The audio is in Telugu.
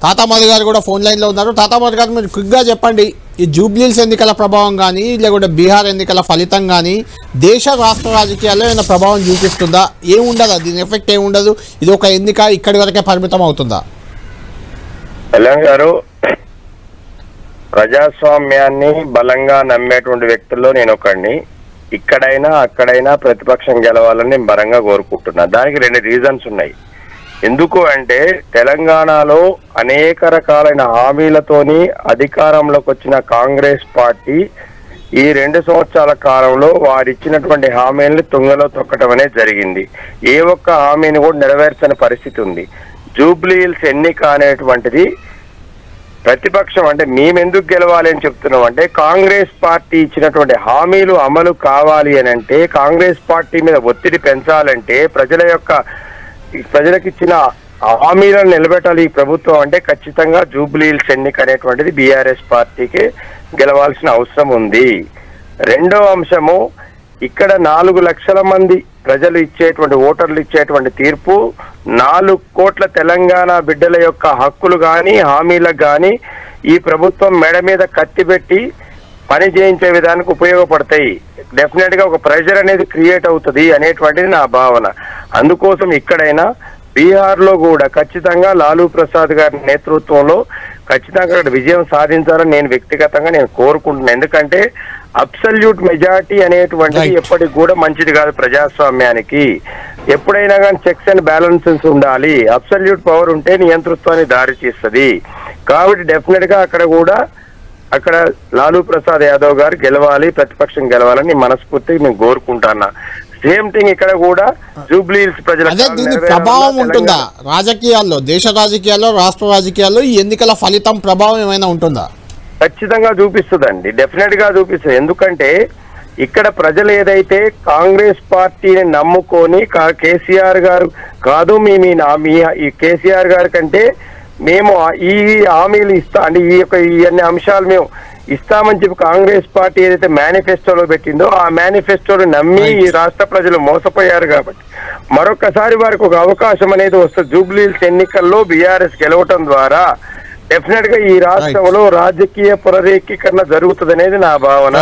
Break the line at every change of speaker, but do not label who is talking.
తాతామధు గారు కూడా ఫోన్ లైన్లో ఉన్నారు. తాతామధు గారు, మీరు క్విక్గా చెప్పండి, ఈ జూబ్లీహిల్స్ ఎన్నికల ప్రభావం కానీ లేకుంటే బీహార్ ఎన్నికల ఫలితం కానీ దేశ రాష్ట్ర రాజకీయాల్లో ఏమైనా ప్రభావం చూపిస్తుందా? ఏముండదా దీని ఎఫెక్ట్? ఏముండదు, ఇది ఒక ఎన్నిక ఇక్కడి వరకే పరిమితం అవుతుందా?
కళ్యాణ్ గారు, ప్రజాస్వామ్యాన్ని బలంగా నమ్మేటువంటి వ్యక్తుల్లో నేను ఒకడిని. ఇక్కడైనా అక్కడైనా ప్రతిపక్షం గెలవాలని నేను బలంగా కోరుకుంటున్నా. దానికి 2 రీజన్స్ ఉన్నాయి. ఎందుకు అంటే తెలంగాణలో అనేక రకాలైన హామీలతోని అధికారంలోకి వచ్చిన కాంగ్రెస్ పార్టీ ఈ 2 సంవత్సరాల కాలంలో వారిచ్చినటువంటి హామీలను తుంగలో తొక్కడం అనేది జరిగింది. ఏ ఒక్క హామీని కూడా నెరవేర్చని పరిస్థితి ఉంది. జూబ్లీహిల్స్ ఎన్నిక అనేటువంటిది ప్రతిపక్షం అంటే మేమెందుకు గెలవాలి అని చెప్తున్నాం అంటే, కాంగ్రెస్ పార్టీ ఇచ్చినటువంటి హామీలు అమలు కావాలి అని అంటే, కాంగ్రెస్ పార్టీ మీద ఒత్తిడి పెంచాలంటే, ప్రజలకు ఇచ్చిన హామీలను నిలబెట్టాలి ఈ ప్రభుత్వం అంటే ఖచ్చితంగా జూబ్లీహిల్స్ ఎన్నిక అనేటువంటిది బీఆర్ఎస్ పార్టీకి గెలవాల్సిన అవసరం ఉంది. రెండో అంశము, ఇక్కడ 4 లక్షల మంది ప్రజలు ఇచ్చేటువంటి ఓటర్లు ఇచ్చేటువంటి తీర్పు 4 కోట్ల తెలంగాణ బిడ్డల యొక్క హక్కులు కానీ హామీలకు కానీ ఈ ప్రభుత్వం మెడ మీద కత్తి పెట్టి పని చేయించే విధానికి ఉపయోగపడతాయి. డెఫినెట్ గా ఒక ప్రెషర్ అనేది క్రియేట్ అవుతుంది అనేటువంటిది నా భావన. అందుకోసం ఇక్కడైనా బీహార్ లో కూడా ఖచ్చితంగా లాలూ ప్రసాద్ గారి నేతృత్వంలో ఖచ్చితంగా అక్కడ విజయం సాధించాలని నేను వ్యక్తిగతంగా నేను కోరుకుంటున్నాను. ఎందుకంటే అబ్సల్యూట్ మెజారిటీ అనేటువంటిది ఎప్పటికి కూడా మంచిది కాదు ప్రజాస్వామ్యానికి. ఎప్పుడైనా కానీ చెక్స్ అండ్ బ్యాలెన్సెస్ ఉండాలి. అబ్సల్యూట్ పవర్ ఉంటే నియంతృత్వాన్ని దారి తీస్తుంది. కాబట్టి డెఫినెట్ గా అక్కడ లాలూ ప్రసాద్ యాదవ్ గారు గెలవాలి, ప్రతిపక్షం గెలవాలని మనస్ఫూర్తిగా నేను కోరుకుంటున్నా. సేమ్ థింగ్ ఇక్కడ కూడా జూబ్లీహిల్స్
ప్రజల ప్రభావం ఉంటుందా రాజకీయాల్లో, దేశ రాజకీయాల్లో, రాష్ట్ర రాజకీయాల్లో ఈ ఎన్నికల ఫలితం ప్రభావం ఏమైనా ఉంటుందా?
ఖచ్చితంగా చూపిస్తుందండి, డెఫినెట్ గా చూపిస్తుంది. ఎందుకంటే ఇక్కడ ప్రజలు ఏదైతే కాంగ్రెస్ పార్టీని నమ్ముకొని కేసీఆర్ గారు కాదు మీ కేసీఆర్ గారి కంటే మేము ఈ హామీలు అంటే ఈ అన్ని అంశాలు మేము ఇస్తామని చెప్పి కాంగ్రెస్ పార్టీ ఏదైతే మేనిఫెస్టోలో పెట్టిందో ఆ మేనిఫెస్టోను నమ్మి ఈ రాష్ట్ర ప్రజలు మోసపోయారు. కాబట్టి మరొకసారి వారికి ఒక అవకాశం అనేది వస్తుంది. జూబ్లీహిల్స్ ఎన్నికల్లో బీఆర్ఎస్ గెలవటం ద్వారా డెఫినెట్ గా ఈ రాష్ట్రంలో రాజకీయ పునరేకీకరణ జరుగుతుంది అనేది నా భావన.